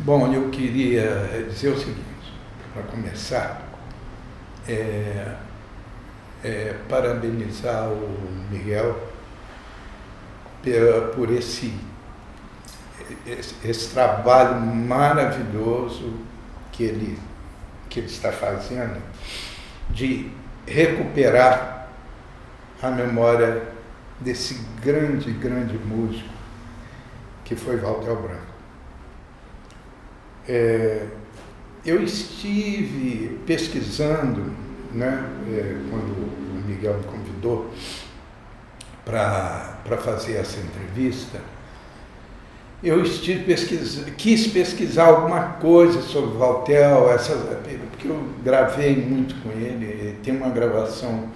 Bom, eu queria dizer o seguinte, para começar, parabenizar o Miguel por esse trabalho maravilhoso que ele está fazendo de recuperar a memória desse grande músico que foi Valtel Branco. Eu estive pesquisando, né, quando o Miguel me convidou para fazer essa entrevista, quis pesquisar alguma coisa sobre o Valtel, porque eu gravei muito com ele, tem uma gravação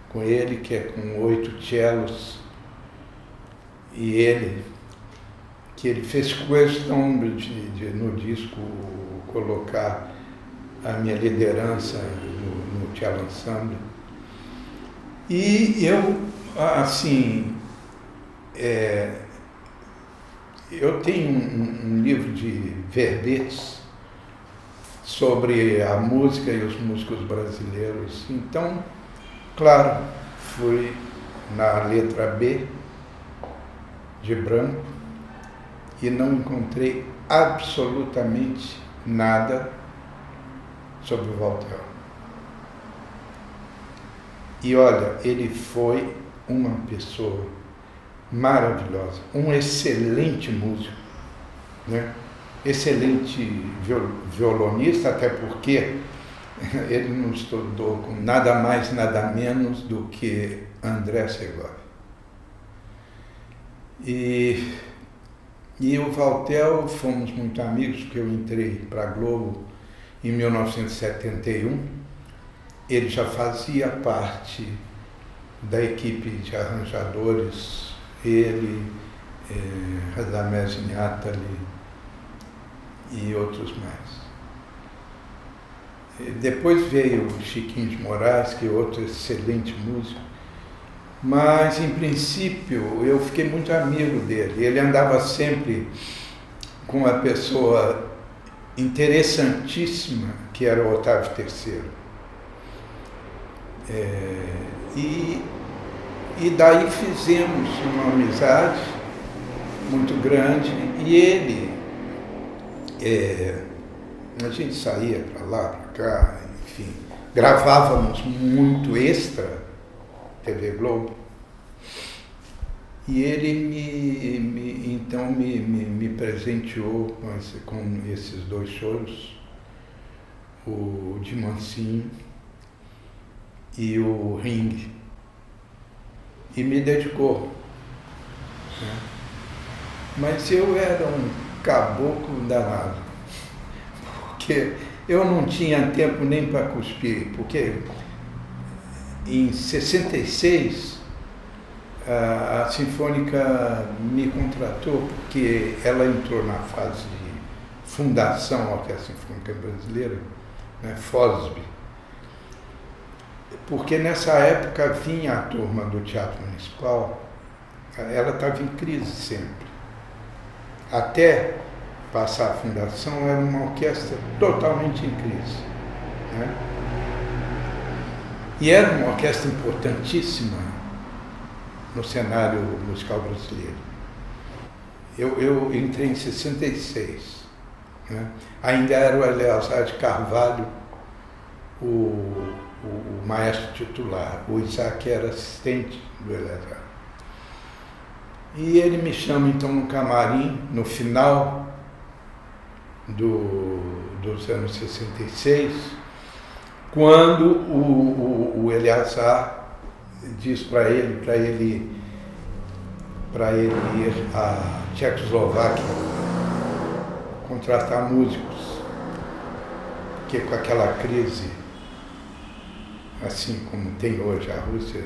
com ele que é com 8 cellos, e que ele fez questão de no disco colocar a minha liderança no cello ensemble. E eu, assim, eu tenho um livro de verbetes sobre a música e os músicos brasileiros. Então, claro, fui na letra B de Branco e não encontrei absolutamente nada sobre o Valtel. E olha, ele foi uma pessoa maravilhosa, um excelente músico, né? Excelente violonista, até porque ele não estudou com nada mais, nada menos do que André Segovia. E o Valtel, fomos muito amigos, porque eu entrei para a Globo em 1971. Ele já fazia parte da equipe de arranjadores, ele, Radamés Nathalie e outros mais. Depois veio o Chiquinho de Moraes, que é outro excelente músico, mas, em princípio, eu fiquei muito amigo dele. Ele andava sempre com uma pessoa interessantíssima, que era o Otávio III. E daí fizemos uma amizade muito grande, e ele, a gente saía para lá, para cá, enfim, gravávamos muito extra, TV Globo, e ele então me presenteou com esses 2 shows, o de Mansinho e o Ring, e me dedicou, né? Mas eu era um caboclo danado, porque eu não tinha tempo nem para cuspir, porque em 66 a Sinfônica me contratou, porque ela entrou na fase de fundação da Orquestra Sinfônica Brasileira, né, FOSB, porque nessa época vinha a turma do Teatro Municipal, ela estava em crise sempre. Até passar a fundação era uma orquestra totalmente em crise, né? E era uma orquestra importantíssima no cenário musical brasileiro. Eu entrei em 66, né? Ainda era o Eleazar de Carvalho o maestro titular, o Isaac era assistente do Eleazar. E ele me chama então no camarim, no final dos anos 66, quando o Eleazar diz para ele ir à Tchecoslováquia contratar músicos, porque com aquela crise, assim como tem hoje a Rússia,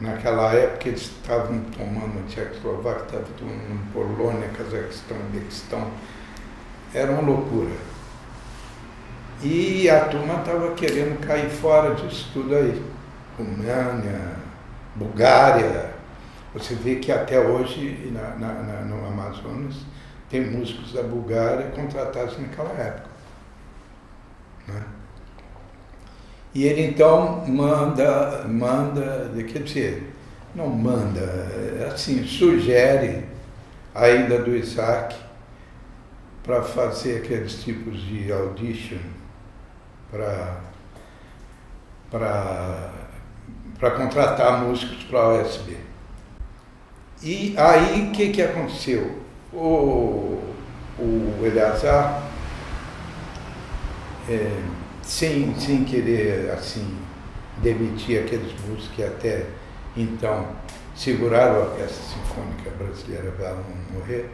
naquela época eles estavam tomando a Tchecoslováquia, estavam tomando Polônia, Cazaquistão, Uzbequistão, era uma loucura. E a turma estava querendo cair fora disso tudo aí. Romênia, Bulgária. Você vê que até hoje no Amazonas tem músicos da Bulgária contratados naquela época. Né? E ele então quer dizer, não manda, assim, sugere a ida do Isaac para fazer aqueles tipos de audition para contratar músicos para a OSB. E aí o que aconteceu? O Eleazar, sem querer assim demitir aqueles músicos que até então seguraram a Orquestra Sinfônica Brasileira para não morrer,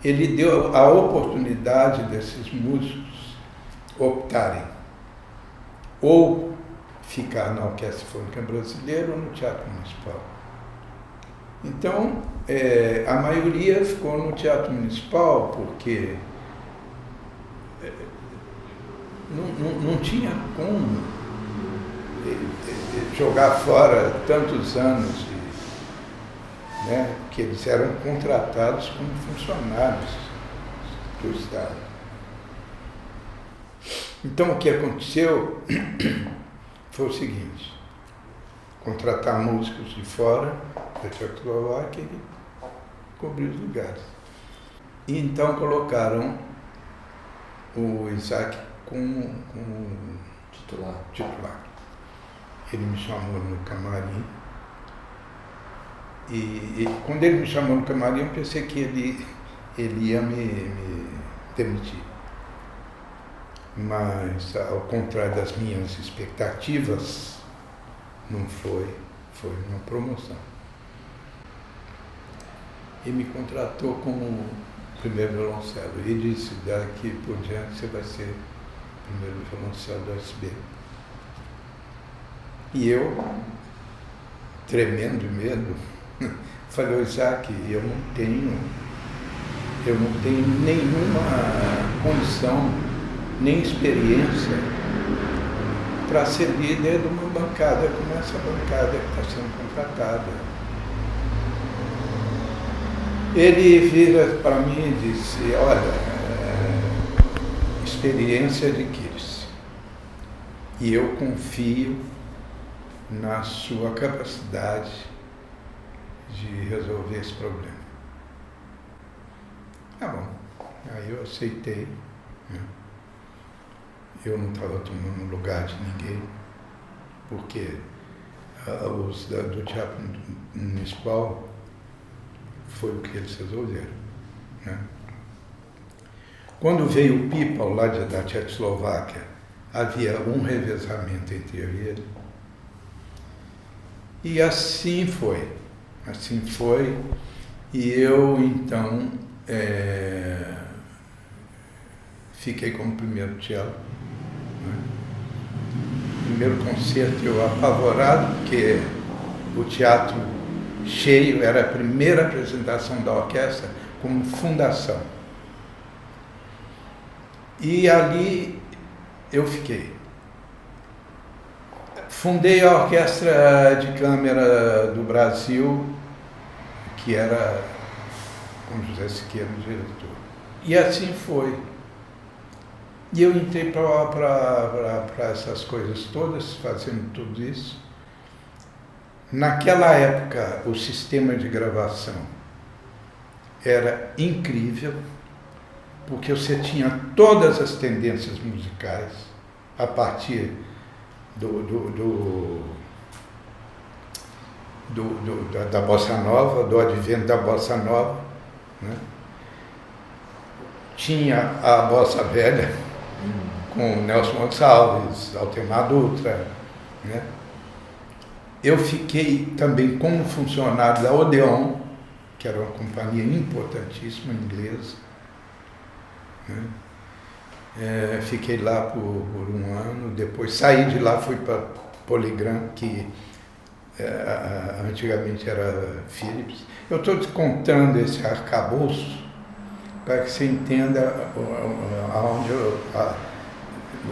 ele deu a oportunidade desses músicos optarem ou ficar na Orquestra Sinfônica Brasileira ou no Teatro Municipal. Então, a maioria ficou no Teatro Municipal porque não tinha como jogar fora tantos anos, né, que eles eram contratados como funcionários do Estado. Então, o que aconteceu foi o seguinte: contratar músicos de fora da Tchecoslováquia e cobrir os lugares. E então colocaram o Isaac como titular. Ele me chamou no camarim e quando ele me chamou no camarim eu pensei que ele ia me demitir. Mas, ao contrário das minhas expectativas, não foi uma promoção. E me contratou como primeiro violoncelo. E disse, daqui por diante você vai ser primeiro violoncelo do SB. E eu, tremendo de medo, falei, Isaac, eu não tenho nenhuma condição, nem experiência para ser líder de uma bancada como essa bancada que está sendo contratada. Ele vira para mim e disse, olha, experiência adquire-se. E eu confio na sua capacidade de resolver esse problema. Tá bom. Aí eu aceitei. Né? Eu não estava tomando lugar de ninguém, porque os do Teatro Municipal foi o que eles resolveram. Né? Quando veio o Pipa, lá da Tchecoslováquia, havia um revezamento entre eu e ele. E assim foi. Assim foi. E eu, então, fiquei como primeiro cello. Né? Primeiro concerto, eu apavorado, porque o teatro cheio, era a primeira apresentação da orquestra como fundação. E ali eu fiquei. Fundei a Orquestra de Câmara do Brasil, que era com José Siqueira, o diretor. E assim foi. E eu entrei para essas coisas todas, fazendo tudo isso. Naquela época, o sistema de gravação era incrível, porque você tinha todas as tendências musicais a partir da Bossa Nova, do advento da Bossa Nova. Né? Tinha a Bossa Velha, com Nelson Gonçalves, Altemar Dutra. Né? Eu fiquei também como funcionário da Odeon, que era uma companhia importantíssima inglesa. Né? Fiquei lá por um ano, depois saí de lá, fui para Polygram, que antigamente era Philips. Eu estou te contando esse arcabouço para que você entenda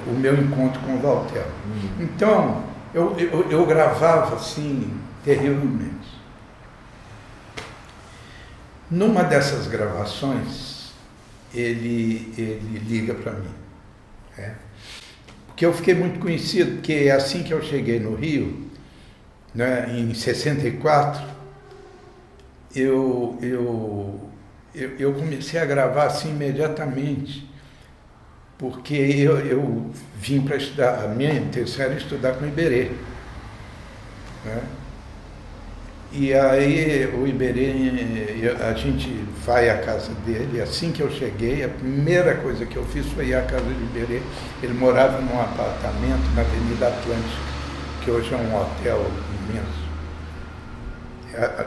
o meu encontro com o Walter. Então, eu gravava assim, terrivelmente. Numa dessas gravações, ele liga para mim. Porque eu fiquei muito conhecido, porque assim que eu cheguei no Rio, né, em 64, eu comecei a gravar assim imediatamente, porque eu vim para estudar, a minha intenção era estudar com o Iberê, né? E aí o Iberê, a gente vai à casa dele, assim que eu cheguei, a primeira coisa que eu fiz foi ir à casa do Iberê. Ele morava num apartamento na Avenida Atlântica, que hoje é um hotel imenso.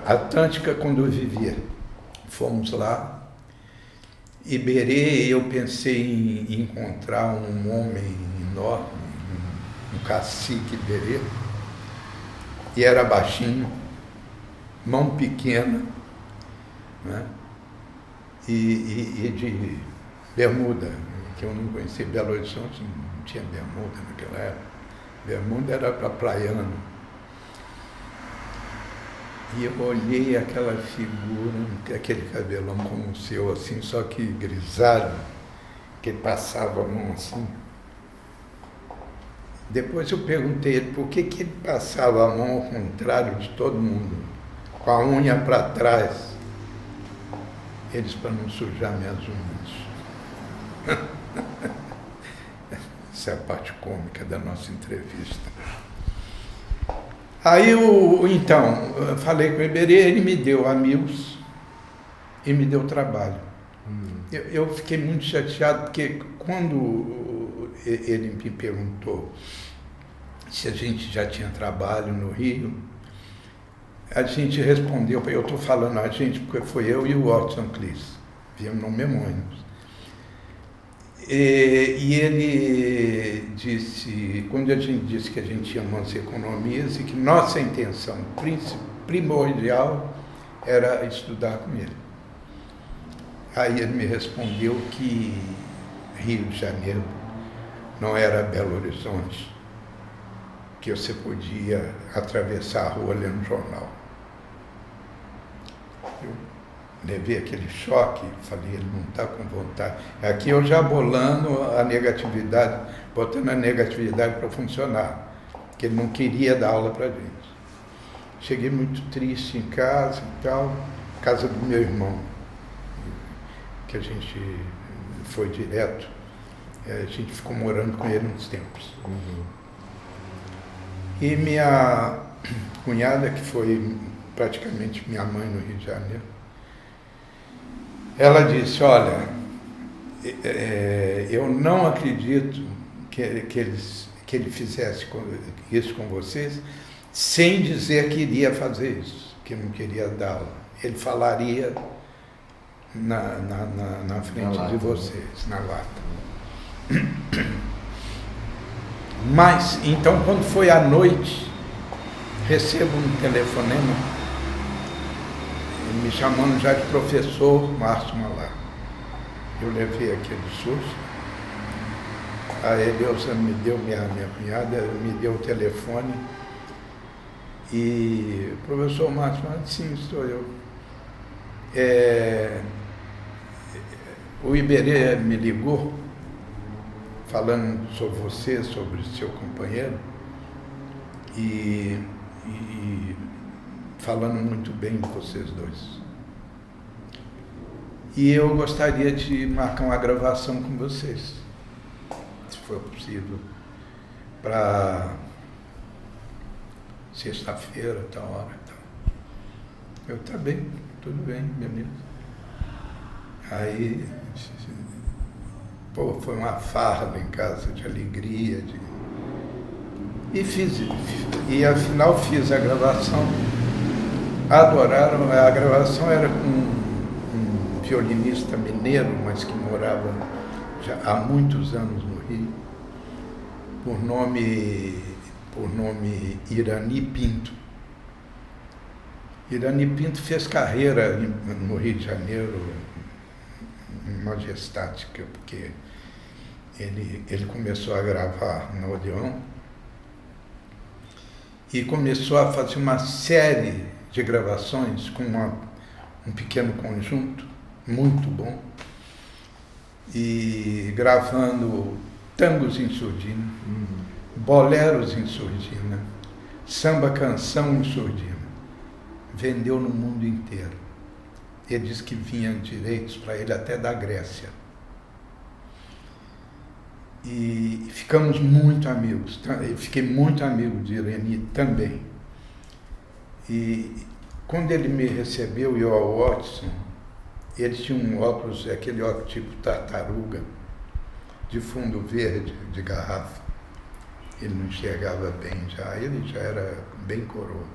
Atlântica, quando eu vivia. Fomos lá. Iberê, eu pensei em encontrar um homem enorme, um cacique Iberê, e era baixinho, mão pequena, né? E de bermuda, que eu não conhecia. Belo Horizonte não tinha bermuda naquela época. Bermuda era para praiano. E eu olhei aquela figura, aquele cabelão como o seu, assim, só que grisalho, que ele passava a mão assim. Depois eu perguntei ele por que ele passava a mão ao contrário de todo mundo, com a unha para trás. Eles, para não sujar minhas unhas. Essa é a parte cômica da nossa entrevista. Aí, então, eu falei com o Iberê, ele me deu amigos e me deu trabalho. Eu fiquei muito chateado, porque quando ele me perguntou se a gente já tinha trabalho no Rio, a gente respondeu, eu estou falando a gente porque foi eu e o Watson Cleese, viemos no mesmo ônibus. E ele disse, quando a gente disse que a gente tinha umas economias e que nossa intenção primordial era estudar com ele. Aí ele me respondeu que Rio de Janeiro não era Belo Horizonte, que você podia atravessar a rua lendo jornal. Eu levei aquele choque, falei, ele não está com vontade. Aqui eu já bolando a negatividade, botando a negatividade para funcionar, porque ele não queria dar aula para a gente. Cheguei muito triste em casa e tal, casa do meu irmão, que a gente foi direto, a gente ficou morando com ele uns tempos. E minha cunhada, que foi praticamente minha mãe no Rio de Janeiro, ela disse, olha, eu não acredito que ele fizesse isso com vocês, sem dizer que iria fazer isso, que não queria dar aula. Ele falaria na frente de vocês, na lata. Mas, então, quando foi à noite, recebo um telefonema, me chamando já de professor Márcio Malá. Eu levei aquele susto. A Eleusa me deu, minha cunhada, me deu o telefone. E o professor Márcio Malá disse, sim, sou eu. O Iberê me ligou, falando sobre você, sobre o seu companheiro, e falando muito bem de vocês dois. E eu gostaria de marcar uma gravação com vocês, se for possível, para sexta-feira, tal hora. Tal. Tá bem, tudo bem, beleza. Aí, foi uma farra lá em casa, de alegria, e afinal fiz a gravação. Adoraram, a gravação era com um violinista mineiro, mas que morava já há muitos anos no Rio, por nome Irani Pinto. Irani Pinto fez carreira no Rio de Janeiro, majestática, porque ele começou a gravar no Odeon e começou a fazer uma série de gravações com um pequeno conjunto, muito bom. e gravando tangos em surdina, boleros em surdina, samba canção em surdina. Vendeu no mundo inteiro. Ele disse que vinha direitos para ele até da Grécia. E ficamos muito amigos. Eu fiquei muito amigo de Irani também. E quando ele me recebeu, e o Watson, ele tinha um óculos, aquele óculos tipo tartaruga, de fundo verde, de garrafa. Ele não enxergava bem já, ele já era bem coroa.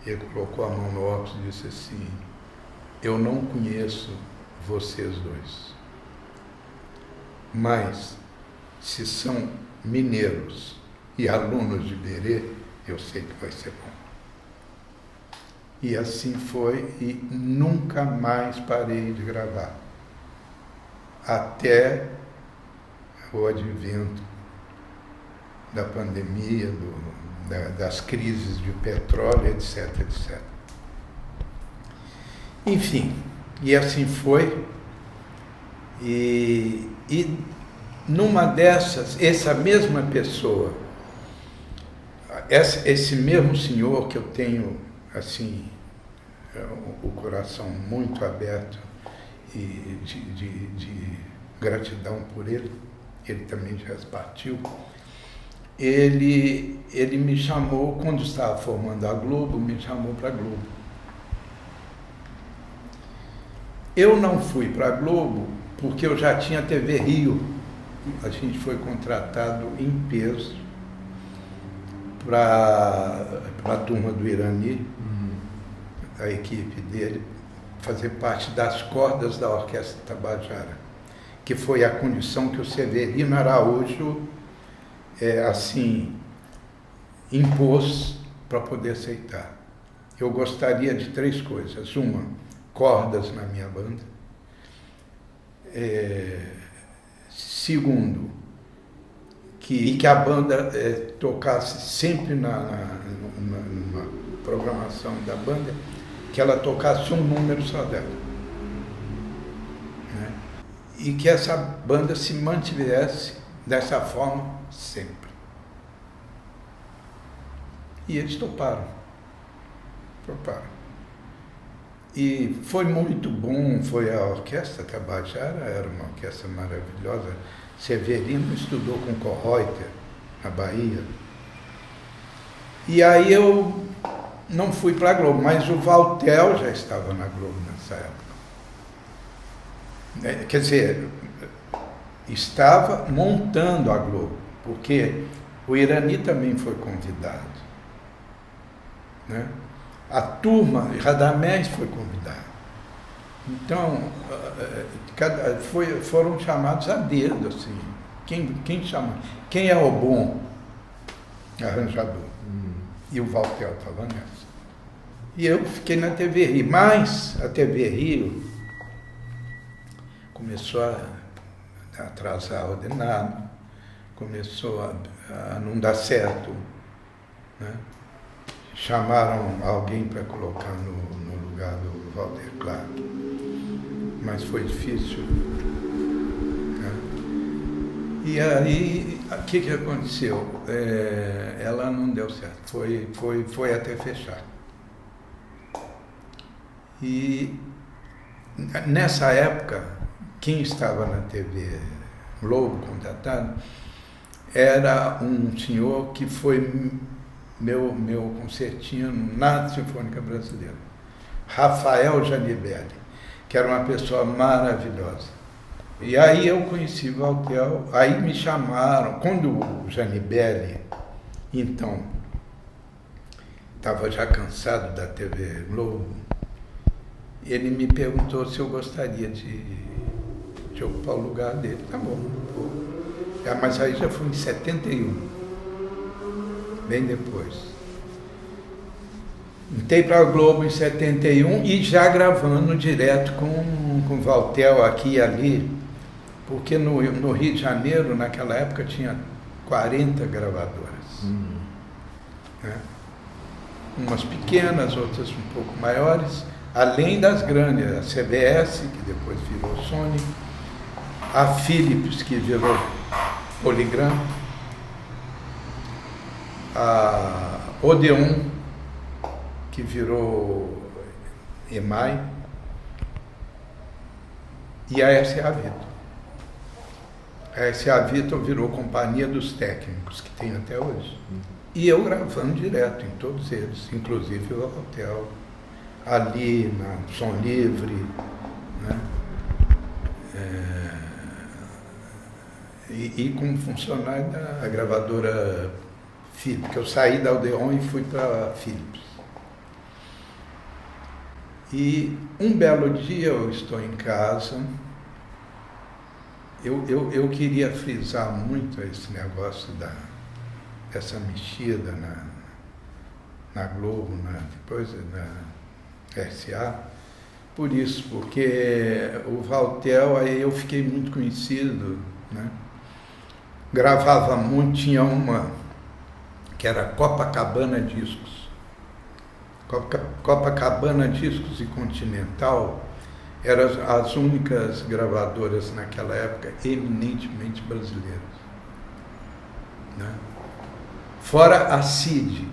Ele colocou a mão no óculos e disse assim: eu não conheço vocês dois, mas se são mineiros e alunos de Berê, eu sei que vai ser bom. E assim foi, e nunca mais parei de gravar, até o advento da pandemia, das crises de petróleo, etc, etc. Enfim, e assim foi. E numa dessas, essa mesma pessoa, esse mesmo senhor que eu tenho, assim, o coração muito aberto e de gratidão por ele também já partiu, ele me chamou, quando estava formando a Globo, me chamou para a Globo. Eu não fui para a Globo porque eu já tinha TV Rio. A gente foi contratado em peso para a turma do Irani, a equipe dele, fazer parte das cordas da Orquestra Tabajara, que foi a condição que o Severino Araújo assim, impôs para poder aceitar. Eu gostaria de 3 coisas. Uma, cordas na minha banda. Segundo, que a banda tocasse sempre numa programação da banda, que ela tocasse um número só dela. Né? E que essa banda se mantivesse dessa forma sempre. E eles toparam. E foi muito bom, foi a Orquestra Tabajara, era uma orquestra maravilhosa. Severino estudou com Kohreuter, na Bahia. E aí eu não fui para a Globo, mas o Valtel já estava na Globo nessa época. Quer dizer, estava montando a Globo, porque o Irani também foi convidado. Né? A turma, Radamés foi convidado. Então, foram chamados a dedo, assim. Quem chama? Quem é o bom arranjador? E o Valtel estava nessa. E eu fiquei na TV Rio. Mas a TV Rio começou a atrasar o ordenado, começou a não dar certo. Né? Chamaram alguém para colocar no lugar do Walter Clark, mas foi difícil. Né? E aí, o que aconteceu? Ela não deu certo, foi até fechar. E nessa época, quem estava na TV Globo contratado era um senhor que foi meu concertino na Sinfônica Brasileira, Rafael Janibelli, que era uma pessoa maravilhosa. E aí eu conheci o Valtel, aí me chamaram, quando o Janibelli, então, estava já cansado da TV Globo, ele me perguntou se eu gostaria de ocupar o lugar dele. Tá bom. Mas aí já foi em 71. Bem depois. Entrei para a Globo em 71 e já gravando direto com o Valtel aqui e ali, porque no Rio de Janeiro, naquela época, tinha 40 gravadoras. Né? Umas pequenas, outras um pouco maiores, além das grandes, a CBS, que depois virou Sony, a Philips, que virou Polygram, a Odeon, que virou EMAI, e a S.A. Vitor. A S.A. Vitor virou Companhia dos Técnicos, que tem até hoje. E eu gravando direto em todos eles, inclusive o Hotel, ali na Som Livre, né? E como funcionário da gravadora Philips, porque eu saí da Odeon e fui para a Philips. E um belo dia eu estou em casa, eu queria frisar muito esse negócio dessa mexida na Globo, depois na SA, por isso, porque o Valtel, aí eu fiquei muito conhecido, né? Gravava muito, tinha uma que era Copacabana Discos. Copacabana Discos e Continental eram as únicas gravadoras naquela época eminentemente brasileiras, né? Fora a CID.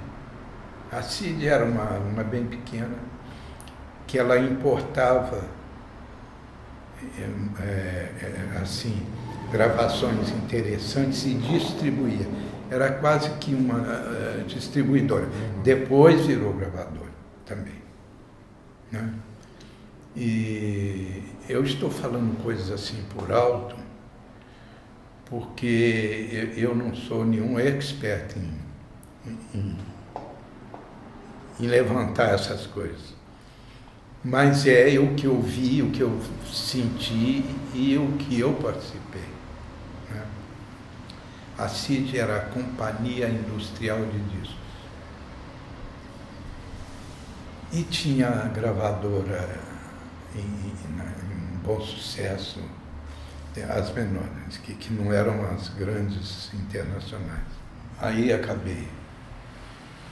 A CID era uma bem pequena, que ela importava assim, gravações interessantes e distribuía. Era quase que uma distribuidora. Depois virou gravadora também, né? E eu estou falando coisas assim por alto, porque eu não sou nenhum expert em levantar essas coisas. Mas é o que eu vi, o que eu senti e o que eu participei, né? A CID era a Companhia Industrial de Discos. E tinha a gravadora em bom sucesso, as menores, que não eram as grandes internacionais. Aí acabei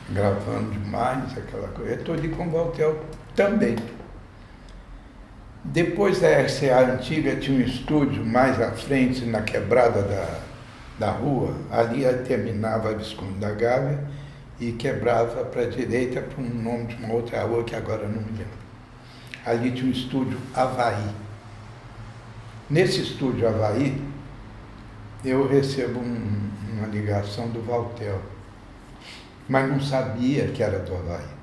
gravando demais aquela coisa. Eu estou ali com o Valtel também. Depois da RCA antiga tinha um estúdio mais à frente, na quebrada da rua. Ali terminava a Visconde da Gávea e quebrava para a direita para um nome de uma outra rua que agora não me lembro. Ali tinha um estúdio Havaí. Nesse estúdio Havaí, eu recebo uma ligação do Valtel, mas não sabia que era do Havaí.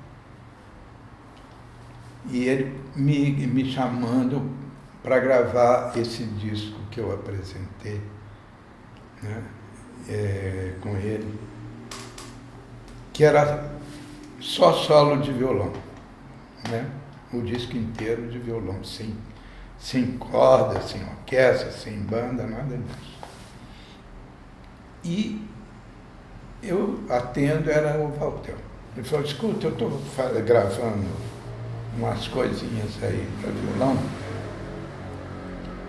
E ele me chamando para gravar esse disco que eu apresentei, né, com ele, que era só solo de violão, né? O disco inteiro de violão, sem corda, sem orquestra, sem banda, nada disso. E eu atendo, era o Valtel. Ele falou, escuta, eu estou gravando umas coisinhas aí para violão,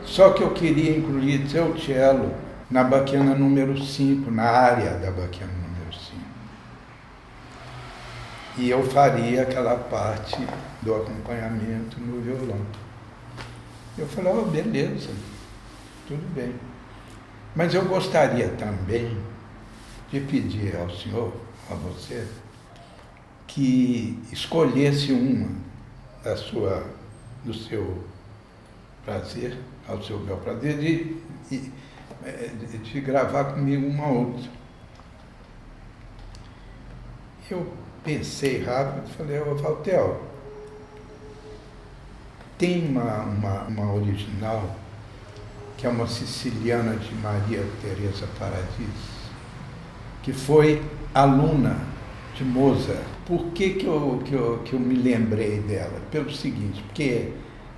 só que eu queria incluir seu cello na baquiana número 5, na área da baquiana número 5. E eu faria aquela parte do acompanhamento no violão. Eu falei, oh, beleza, tudo bem. Mas eu gostaria também de pedir ao senhor, a você, que escolhesse uma do seu prazer, ao seu bel prazer, de gravar comigo uma outra. Eu pensei rápido e falei, ô Valtel, tem uma original, que é uma siciliana de Maria Teresa Paradis, que foi aluna de Mozart. Por que eu me lembrei dela? Pelo seguinte, porque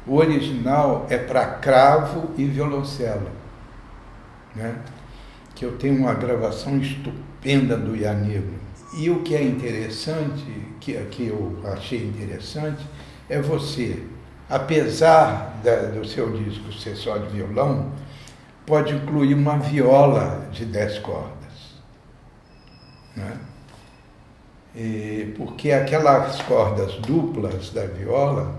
o original é para cravo e violoncelo, né? Que eu tenho uma gravação estupenda do Ianigro. E o que é interessante, que eu achei interessante, é você, apesar do seu disco ser só de violão, pode incluir uma viola de 10 cordas, né? Porque aquelas cordas duplas da viola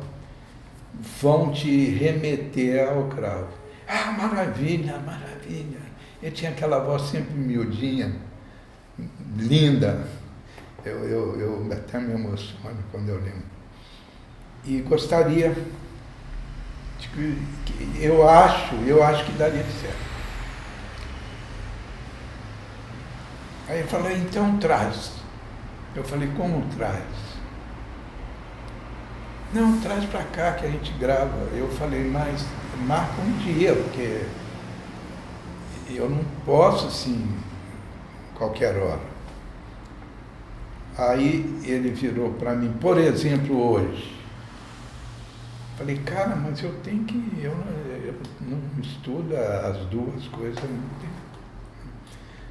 vão te remeter ao cravo. Ah, maravilha, maravilha. Ele tinha aquela voz sempre miudinha, linda. Eu até me emociono quando eu lembro. E gostaria, eu acho que daria certo. Aí ele falou, então traz. Eu falei, como traz? Não, traz pra cá que a gente grava. Eu falei, mas marca um dia, porque eu não posso assim, qualquer hora. Aí ele virou para mim, por exemplo, hoje. Falei, cara, mas eu tenho que. Eu não estudo as duas coisas.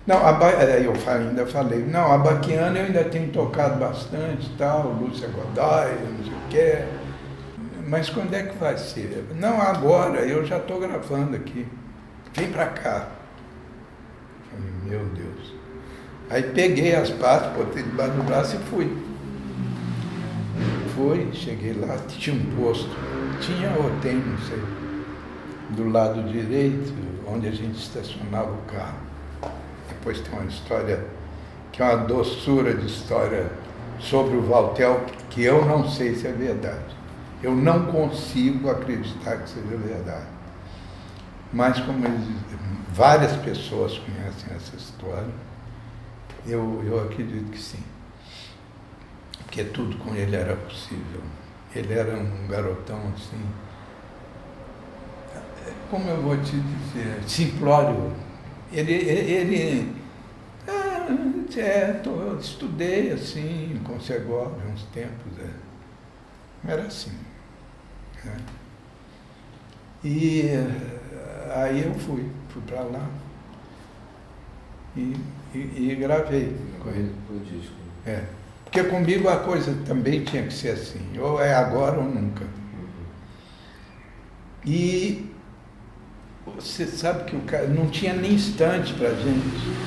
Não, eu ainda falei, não, a Baquiana eu ainda tenho tocado bastante, tal, Lúcia Godoy, não sei o quê. Mas quando é que vai ser? Não, agora, eu já estou gravando aqui. Vem para cá. Falei, meu Deus. Aí peguei as partes, botei debaixo do braço e fui. Cheguei lá, tinha um posto. Tinha ou tem, não sei, do lado direito, onde a gente estacionava o carro. Depois tem uma história, que é uma doçura de história sobre o Valtel, que eu não sei se é verdade. Eu não consigo acreditar que seja verdade. Mas como várias pessoas conhecem essa história, eu acredito que sim. Porque tudo com ele era possível. Ele era um garotão assim, como eu vou te dizer, simplório. Eu estudei assim, com Segovia, uns tempos, era assim. Né? E aí eu fui para lá e gravei com ele. O disco. Porque comigo a coisa também tinha que ser assim, ou é agora ou nunca. E você sabe que o cara não tinha nem instante pra gente.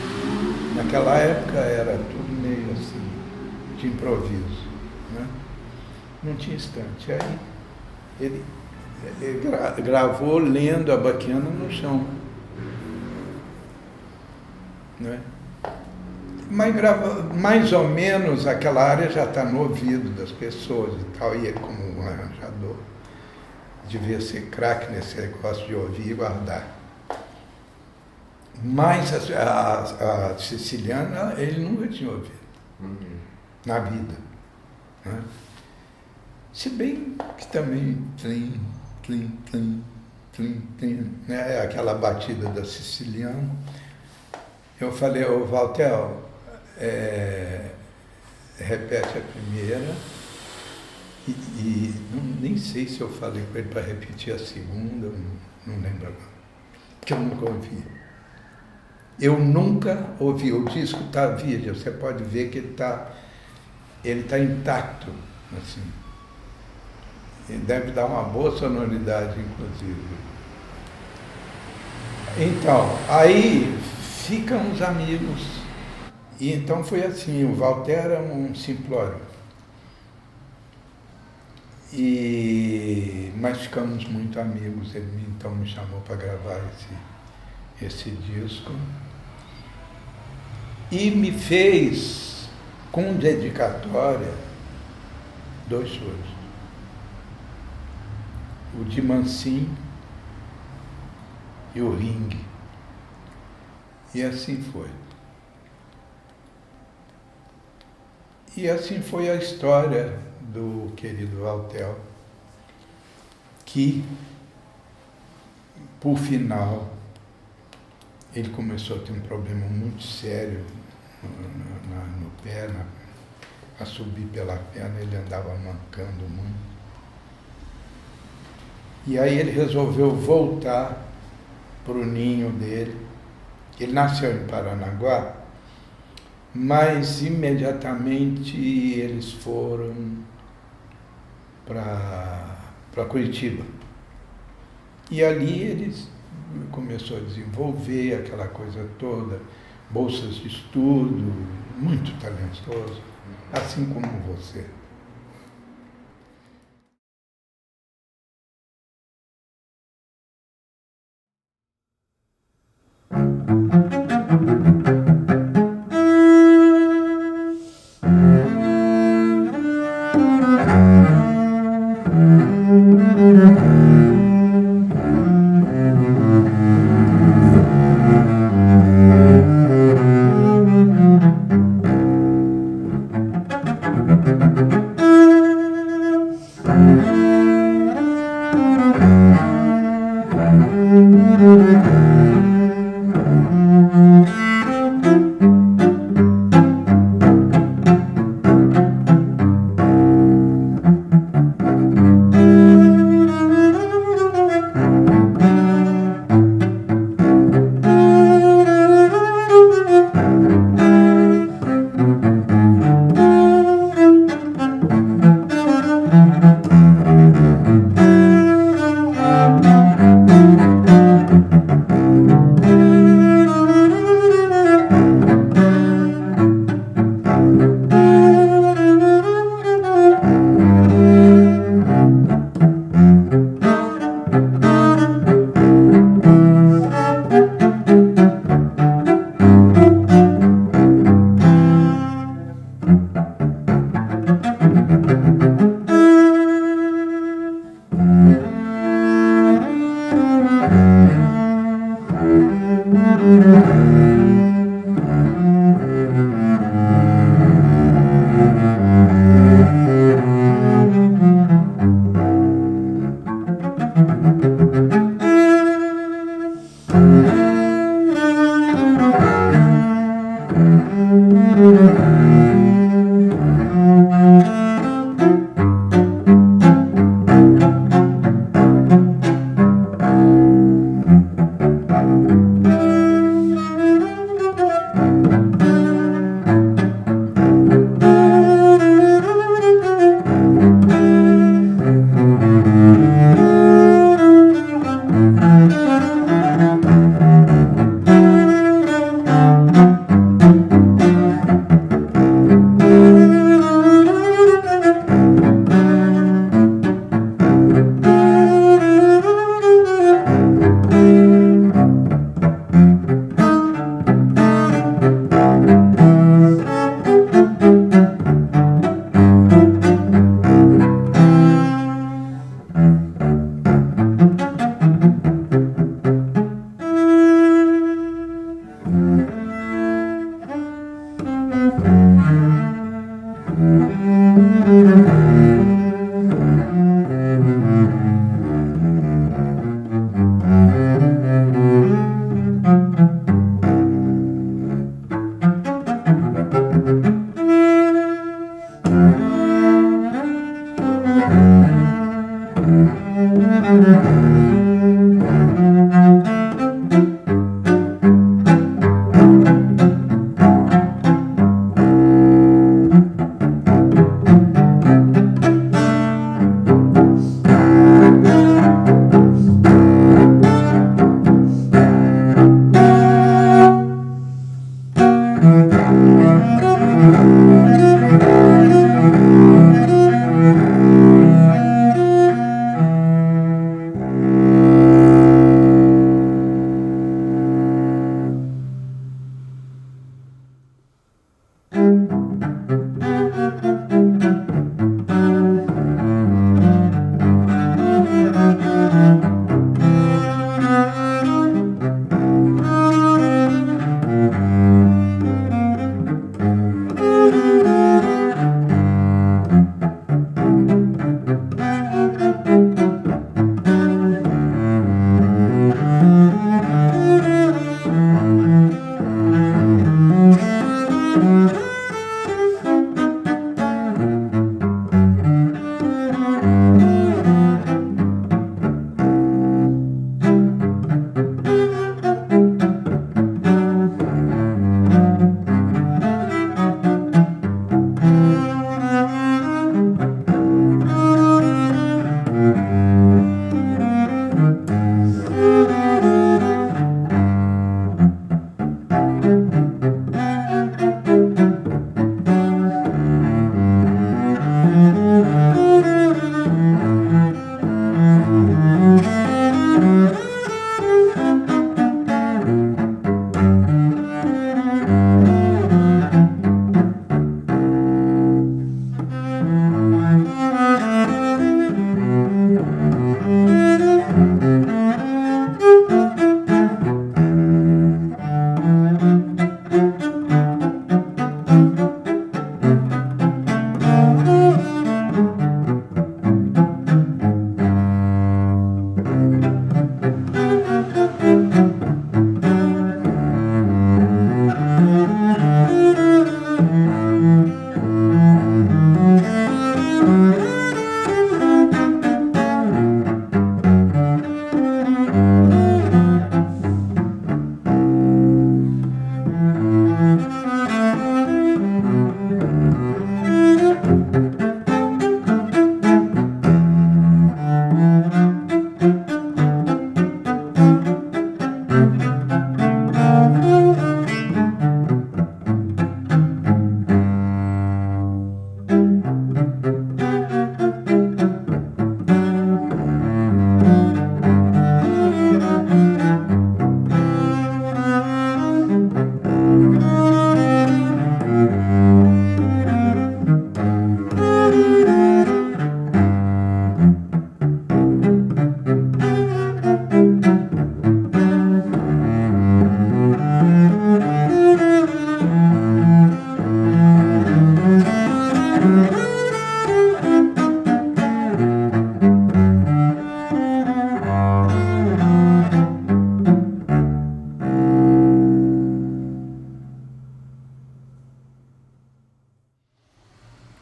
Naquela época era tudo meio assim, de improviso. Né? Não tinha instante. Aí ele gravou lendo a Baquiana no chão. Né? Mas mais ou menos aquela área já está no ouvido das pessoas e tal, e ele como um arranjador devia ser craque nesse negócio de ouvir e guardar. Mas a siciliana ele nunca tinha ouvido na vida. Né? Se bem que também tlim, né? Aquela batida da siciliana. Eu falei, ô Valtel, repete a primeira e nem sei se eu falei com ele para repetir a segunda, não lembro agora, porque eu nunca ouvi. Eu nunca ouvi, o disco está vídeo, você pode ver que ele tá intacto, assim. Ele deve dar uma boa sonoridade, inclusive. Então, aí ficam os amigos. E então foi assim, o Valter era um simplório. Mas ficamos muito amigos, ele então me chamou para gravar esse disco. E me fez, com dedicatória, 2 shows. O de Mansinho e o Ringue. E assim foi. E assim foi a história do querido Valtel, que, por final, ele começou a ter um problema muito sério no pé, a subir pela perna, ele andava mancando muito. E aí ele resolveu voltar para o ninho dele. Ele nasceu em Paranaguá, mas imediatamente eles foram para Curitiba. E ali eles começou a desenvolver aquela coisa toda, bolsas de estudo, muito talentoso, assim como você.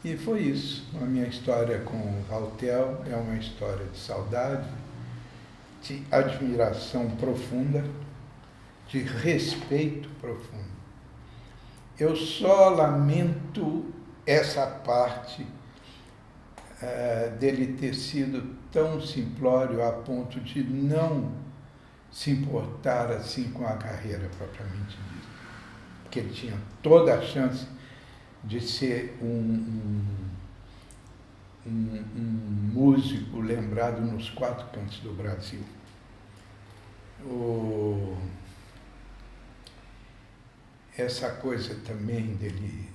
E foi isso. A minha história com o Valtel é uma história de saudade, de admiração profunda, de respeito profundo. Eu só lamento essa parte dele ter sido tão simplório a ponto de não se importar assim com a carreira propriamente dita. Porque ele tinha toda a chance de ser um músico lembrado nos 4 cantos do Brasil. Essa coisa também dele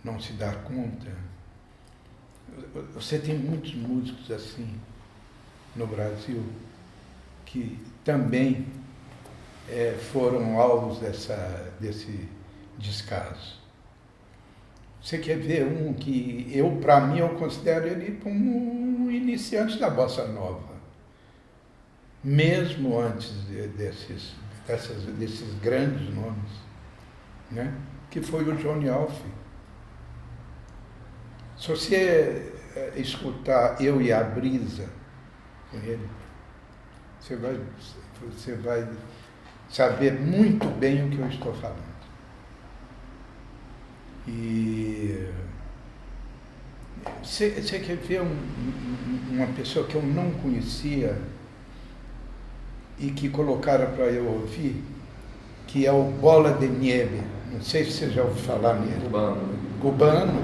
não se dar conta. Você tem muitos músicos assim no Brasil que também foram alvos desse descaso. Você quer ver um que para mim, eu considero ele como um iniciante da bossa nova. Mesmo antes desses grandes nomes, né? Que foi o Johnny Alf. Se você escutar Eu e a Brisa com ele, você vai saber muito bem o que eu estou falando. E você quer ver uma pessoa que eu não conhecia e que colocaram para eu ouvir, que é o Bola de Nieve. Não sei se você já ouviu falar nele. Cubano.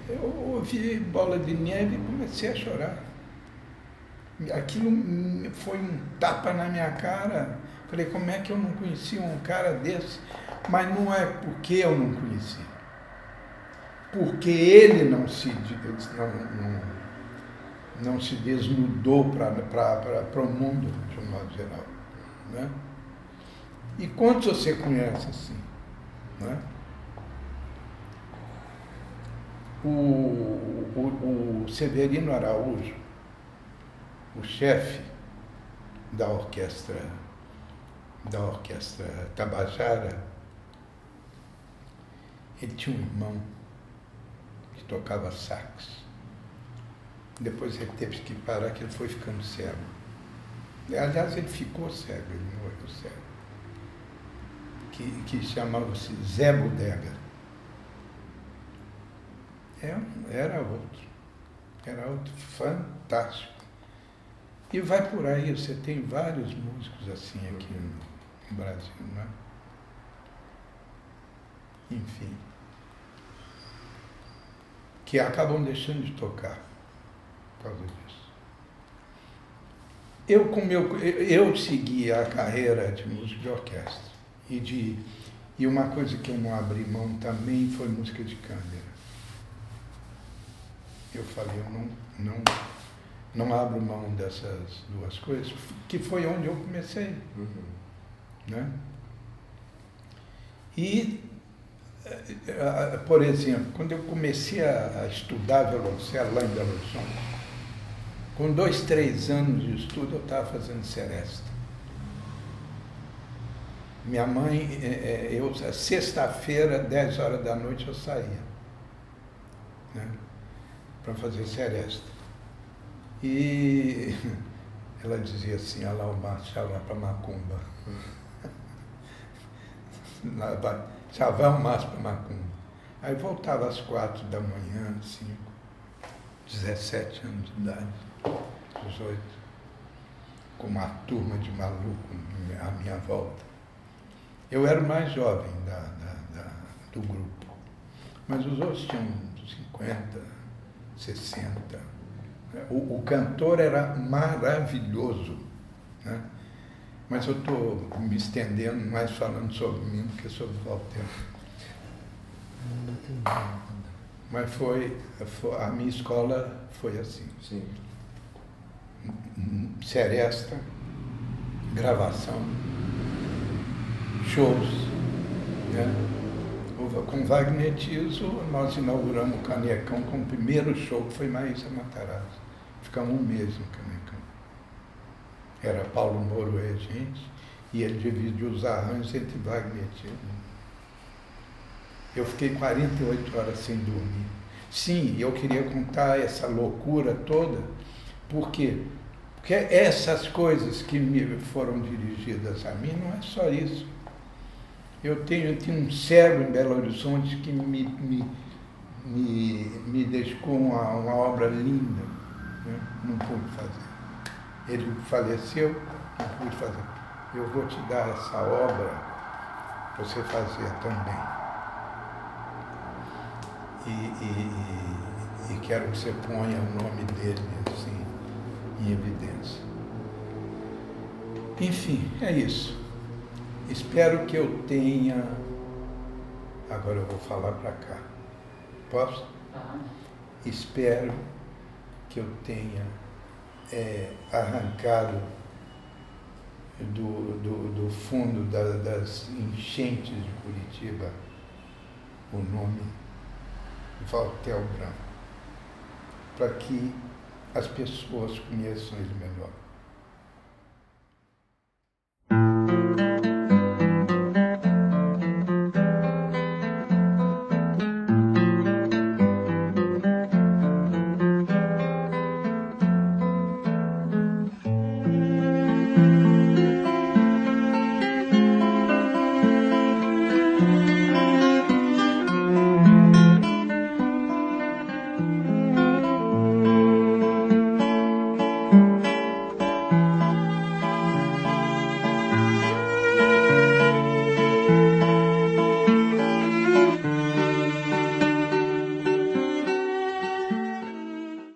Eu ouvi Bola de Nieve e comecei a chorar. Aquilo foi um tapa na minha cara. Falei, como é que eu não conhecia um cara desse? Mas não é porque eu não conhecia. Porque ele não se desnudou para o mundo, de um modo geral. Né? E quantos você conhece assim? Né? O Severino Araújo, o chefe da orquestra Tabajara, ele tinha um irmão que tocava sax. Depois ele teve que parar, que ele foi ficando cego. Aliás, ele ficou cego, ele morreu cego. Que chamava-se Zé Bodega. Era outro fantástico. E vai por aí, você tem vários músicos assim aqui no Brasil, né? Enfim. Que acabam deixando de tocar por causa disso. Eu segui a carreira de músico de orquestra. E uma coisa que eu não abri mão também foi música de câmara. Eu falei, eu não abro mão dessas duas coisas, que foi onde eu comecei. Né? E, por exemplo, quando eu comecei a estudar violoncelo lá em Belo Horizonte, com 2, 3 anos de estudo, eu estava fazendo seresta. Minha mãe, sexta-feira, 10 horas da noite, eu saía, né, para fazer seresta. E ela dizia assim, olha lá o Márcio, vai para Macumba. Já vai o Márcio para Macumba. Aí voltava às 4 da manhã, 5, 17 anos de idade, 18, com uma turma de maluco à minha volta. Eu era o mais jovem do grupo, mas os outros tinham 50, 60. O cantor era maravilhoso, né? Mas eu estou me estendendo mais falando sobre mim do que sobre o Valtel. Mas a minha escola foi assim. Sim. Seresta, gravação, shows, né? Com Wagner Tiso, nós inauguramos o Canecão com o primeiro show, que foi Maísa Matarazzo. Ficamos um mês no Canecão. Era Paulo Moro regente, e ele dividiu os arranjos entre Wagner Tiso. Eu fiquei 48 horas sem dormir. Sim, eu queria contar essa loucura toda, porque essas coisas que me foram dirigidas a mim não é só isso. Eu tinha um cego em Belo Horizonte que me dedicou uma obra linda, né? Não pude fazer. Ele faleceu, não pude fazer. Eu vou te dar essa obra para você fazer também. E quero que você ponha o nome dele assim, em evidência. Enfim, é isso. Espero que eu tenha... Agora eu vou falar para cá. Posso? Espero que eu tenha arrancado do fundo das enchentes de Curitiba o nome Valtel Branco, para que as pessoas conheçam ele melhor.